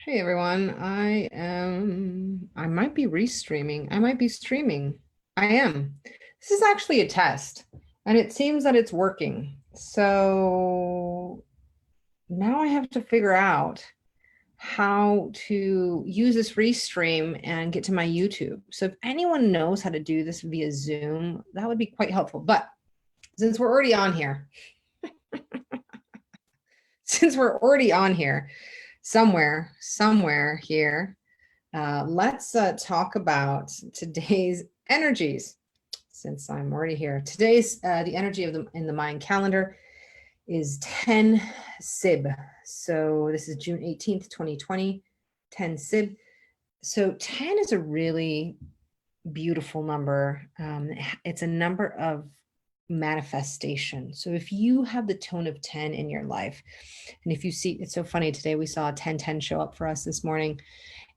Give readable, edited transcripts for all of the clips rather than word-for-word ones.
Hey everyone, I might be restreaming. I might be streaming. I am. This is actually a test and it seems that it's working. So now I have to figure out how to use this restream and get to my YouTube. So if anyone knows how to do this via Zoom, that would be quite helpful. But since we're already on here, somewhere here, let's talk about today's energies. Since I'm already here, today's the energy of in the Mayan calendar is 10 CIB. So this is June 18th, 2020, 10 CIB. So 10 is a really beautiful number. It's a number of manifestation. So if you have the tone of 10 in your life, and if you see, it's so funny, today we saw 1010 show up for us this morning.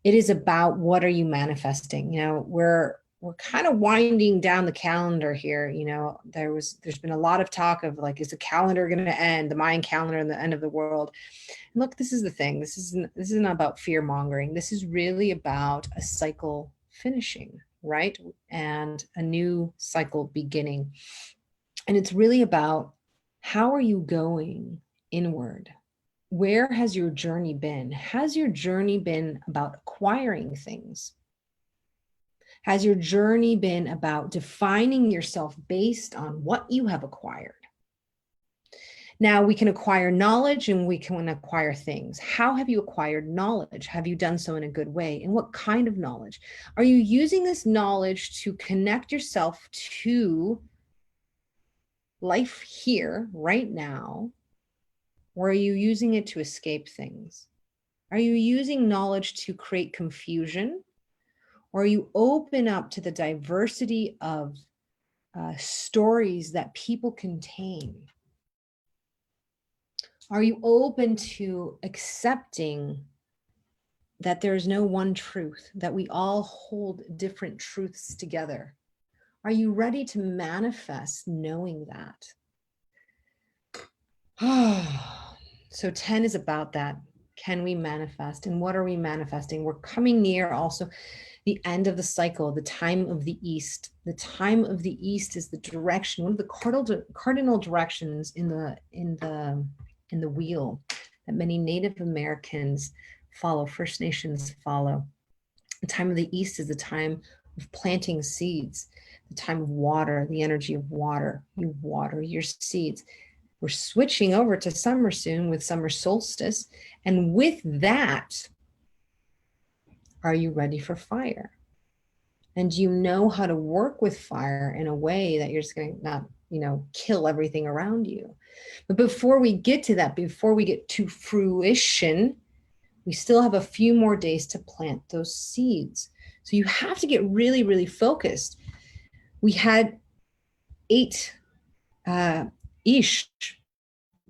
It is about what are you manifesting. You know, we're kind of winding down the calendar here. You know, there's been a lot of talk of like, is the calendar going to end, the Mayan calendar and the end of the world? And look, this is the thing. This isn't about fear mongering. This is really about a cycle finishing, right? And a new cycle beginning. And it's really about how are you going inward? Where has your journey been? Has your journey been about acquiring things? Has your journey been about defining yourself based on what you have acquired? Now we can acquire knowledge and we can acquire things. How have you acquired knowledge? Have you done so in a good way? And what kind of knowledge? Are you using this knowledge to connect yourself to life here, right now? Or are you using it to escape things? Are you using knowledge to create confusion? Or are you open up to the diversity of stories that people contain? Are you open to accepting that there is no one truth, that we all hold different truths together? Are you ready to manifest knowing that? So 10 is about that. Can we manifest? And what are we manifesting? We're coming near also the end of the cycle, the time of the East. The time of the East is the direction, one of the cardinal directions in the wheel that many Native Americans follow, First Nations follow. The time of the East is the time of planting seeds, the time of water, the energy of water. You water your seeds. We're switching over to summer soon with summer solstice. And with that, are you ready for fire? And do you know how to work with fire in a way that you're just going to not, kill everything around you? But before we get to that, before we get to fruition, we still have a few more days to plant those seeds. So you have to get really, really focused. We had 8 Ish,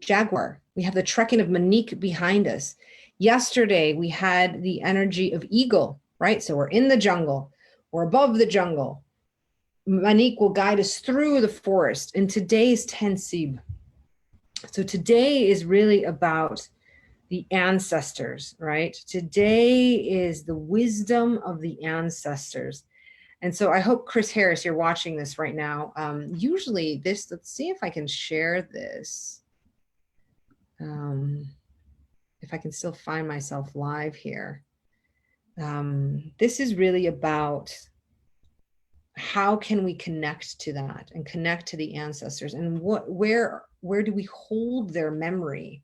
Jaguar. We have the trekking of Manique behind us. Yesterday, we had the energy of Eagle, right? So we're in the jungle. We're above the jungle. Manique will guide us through the forest. And today's 10 Sib. So today is really about the ancestors, right? Today is the wisdom of the ancestors. And so I hope, Chris Harris, you're watching this right now. Usually this, let's see if I can share this. If I can still find myself live here. This is really about how can we connect to that and connect to the ancestors, and where do we hold their memory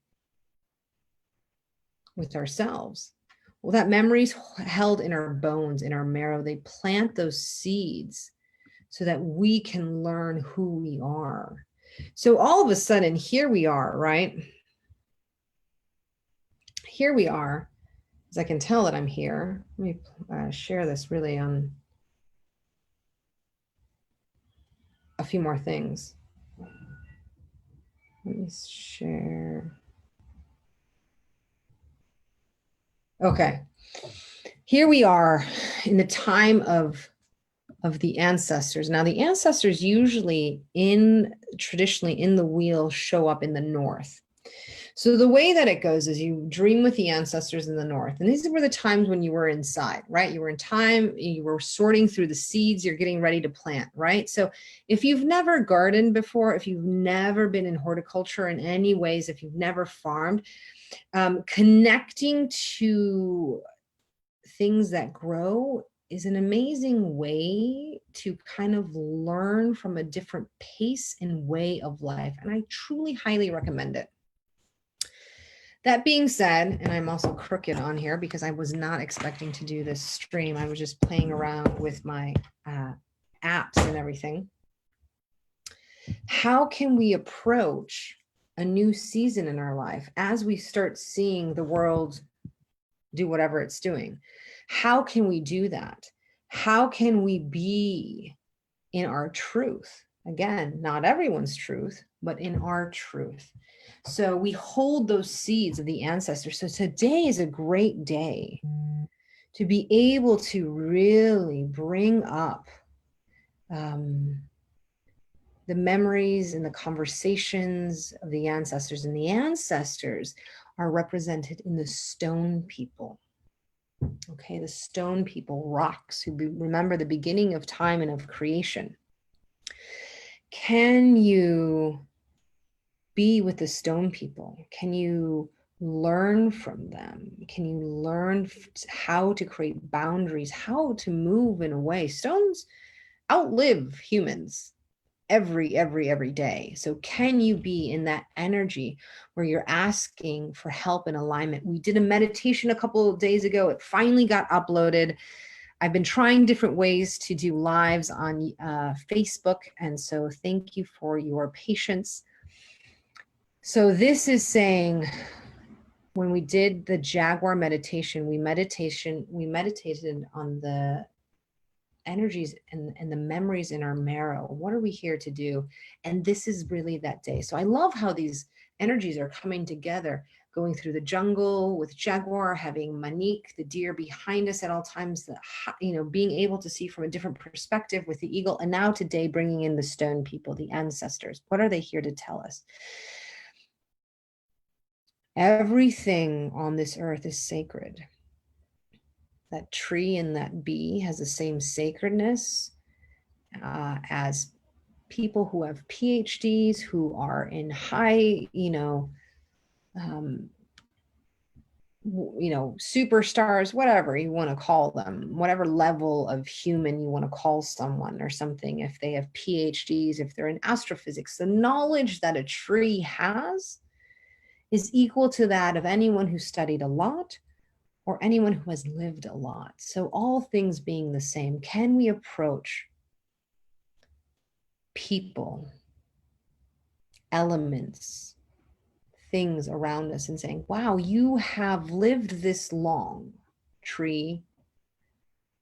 with ourselves? Well, that memory's held in our bones, in our marrow. They plant those seeds so that we can learn who we are. So all of a sudden, here we are, right? Here we are, as I can tell that I'm here. Let me share this really on a few more things. Let me share. Okay, here we are in the time of the ancestors. Now the ancestors usually traditionally in the wheel show up in the north. So the way that it goes is you dream with the ancestors in the north. And these were the times when you were inside, right? You were in time, you were sorting through the seeds, you're getting ready to plant, right? So if you've never gardened before, if you've never been in horticulture in any ways, if you've never farmed, connecting to things that grow is an amazing way to kind of learn from a different pace and way of life. And I truly highly recommend it. That being said, and I'm also crooked on here because I was not expecting to do this stream. I was just playing around with my apps and everything. How can we approach a new season in our life as we start seeing the world do whatever it's doing? How can we do that? How can we be in our truth? Again, not everyone's truth, but in our truth. So we hold those seeds of the ancestors. So today is a great day to be able to really bring up the memories and the conversations of the ancestors. And the ancestors are represented in the stone people. Okay, the stone people, rocks, who remember the beginning of time and of creation. Can you be with the stone people? Can you learn from them? Can you learn how to create boundaries, how to move in a way? Stones outlive humans every day. So can you be in that energy where you're asking for help and alignment? We did a meditation a couple of days ago. It finally got uploaded. I've been trying different ways to do lives on Facebook. And so thank you for your patience. So this is saying, when we did the Jaguar meditation, we meditated on the energies and the memories in our marrow. What are we here to do? And this is really that day. So I love how these energies are coming together, going through the jungle with Jaguar, having Manik, the deer, behind us at all times, being able to see from a different perspective with the eagle. And now today, bringing in the stone people, the ancestors. What are they here to tell us? Everything on this earth is sacred. That tree and that bee has the same sacredness as people who have PhDs, who are in high, superstars, whatever you want to call them, whatever level of human you want to call someone or something. If they have PhDs, if they're in astrophysics, the knowledge that a tree has is equal to that of anyone who studied a lot or anyone who has lived a lot. So all things being the same, can we approach people, elements, things around us and saying, wow, you have lived this long, tree.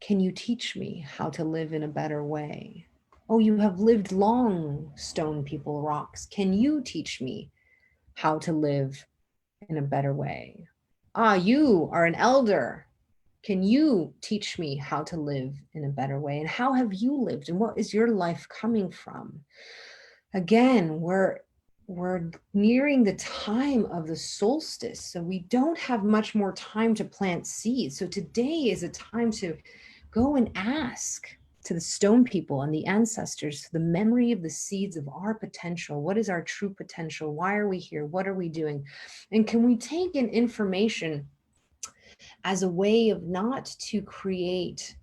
Can you teach me how to live in a better way? Oh, you have lived long, stone people, rocks. Can you teach me how to live in a better way? Ah, you are an elder. Can you teach me how to live in a better way? And how have you lived? And what is your life coming from? Again, we're nearing the time of the solstice. So we don't have much more time to plant seeds. So today is a time to go and ask to the stone people and the ancestors, the memory of the seeds of our potential. What is our true potential? Why are we here? What are we doing? And can we take in information as a way of not to create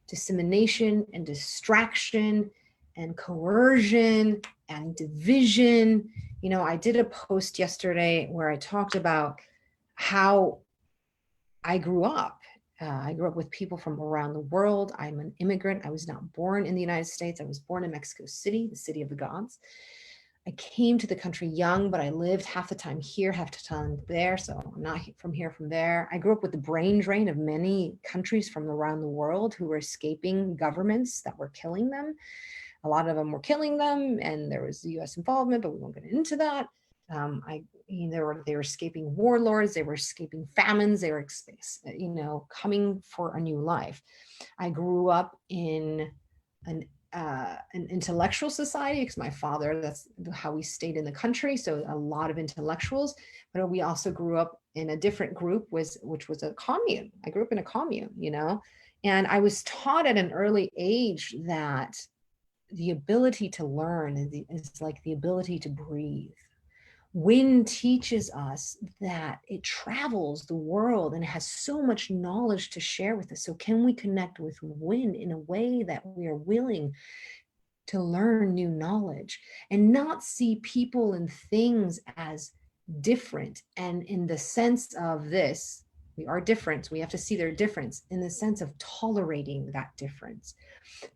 dissemination and distraction and coercion and division? I did a post yesterday where I talked about how I grew up. I grew up with people from around the world. I'm an immigrant. I was not born in the United States. I was born in Mexico City, the city of the gods. I came to the country young, but I lived half the time here, half the time there. So I'm not from here, from there. I grew up with the brain drain of many countries from around the world who were escaping governments that were killing them. A lot of them were killing them, and there was US involvement, but we won't get into that. They were escaping warlords, they were escaping famines, they were, coming for a new life. I grew up in an intellectual society because my father, that's how we stayed in the country. So a lot of intellectuals, but we also grew up in a different group, which was a commune. I grew up in a commune, you know, and I was taught at an early age that the ability to learn is like the ability to breathe. Wind teaches us that it travels the world and has so much knowledge to share with us. So can we connect with wind in a way that we are willing to learn new knowledge and not see people and things as different? And in the sense of this, we are different. We have to see their difference in the sense of tolerating that difference.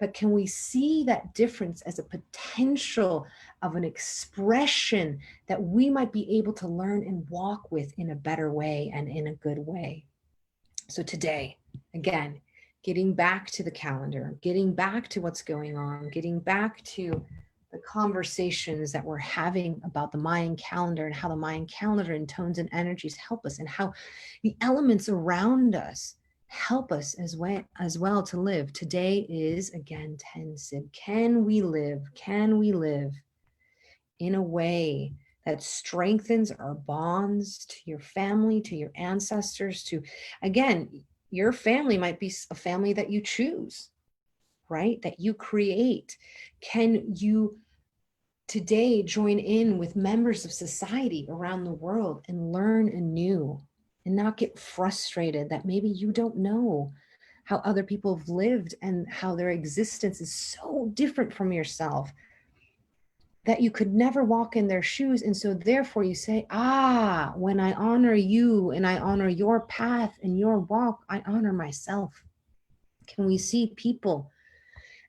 But can we see that difference as a potential of an expression that we might be able to learn and walk with in a better way and in a good way? So today, again, getting back to the calendar, getting back to what's going on, getting back to the conversations that we're having about the Mayan calendar and how the Mayan calendar and tones and energies help us, and how the elements around us help us as well to live. Today is, again, 10 Sid. Can we live in a way that strengthens our bonds to your family, to your ancestors, to, again, your family might be a family that you choose, right? That you create. Can you today join in with members of society around the world and learn anew and not get frustrated that maybe you don't know how other people have lived and how their existence is so different from yourself that you could never walk in their shoes? And so therefore you say, when I honor you and I honor your path and your walk, I honor myself. Can we see people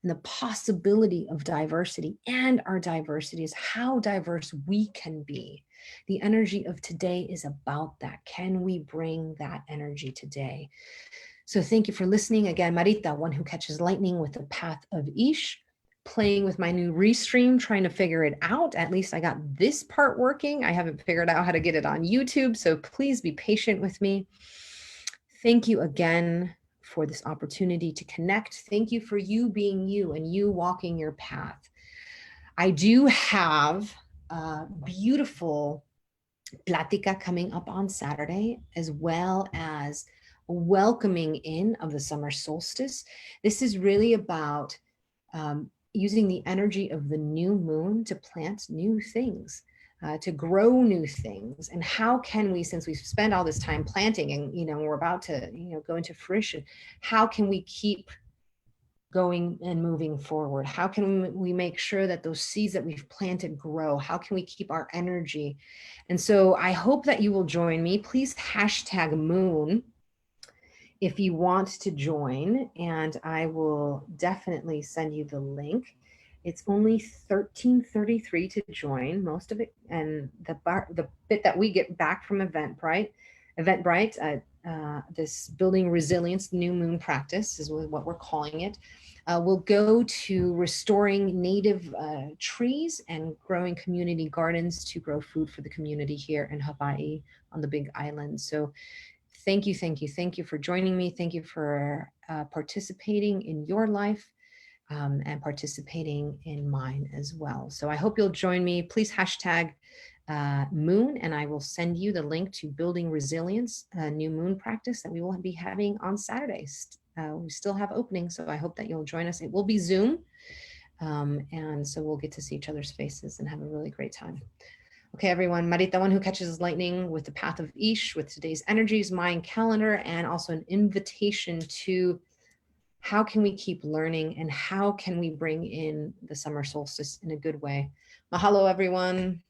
and the possibility of diversity, and our diversity is how diverse we can be? The energy of today is about that. Can we bring that energy today? So thank you for listening. Again, Marita, one who catches lightning with the path of Ish, playing with my new restream, trying to figure it out. At least I got this part working. I haven't figured out how to get it on YouTube, so please be patient with me. Thank you again for this opportunity to connect. Thank you for you being you and you walking your path. I do have a beautiful plática coming up on Saturday, as well as a welcoming in of the summer solstice. This is really about using the energy of the new moon to plant new things, to grow new things. And how can we, since we've spent all this time planting and, you know, we're about to, you know, go into fruition, how can we keep going and moving forward? How can we make sure that those seeds that we've planted grow? How can we keep our energy? And so I hope that you will join me. Please hashtag moon if you want to join, and I will definitely send you the link. It's only $13.33 to join, most of it, and the bit that we get back from Eventbrite, this building resilience new moon practice is what we're calling it. We'll go to restoring native trees and growing community gardens to grow food for the community here in Hawaii on the Big Island. So thank you for joining me. Thank you for participating in your life and participating in mine as well. So I hope you'll join me. Please hashtag moon, and I will send you the link to Building Resilience, a new moon practice that we will be having on Saturdays. We still have openings, so I hope that you'll join us. It will be Zoom, and so we'll get to see each other's faces and have a really great time. Okay, everyone, Marita, one who catches lightning with the path of Ish, with today's energies, Mayan calendar, and also an invitation to how can we keep learning and how can we bring in the summer solstice in a good way. Mahalo, everyone.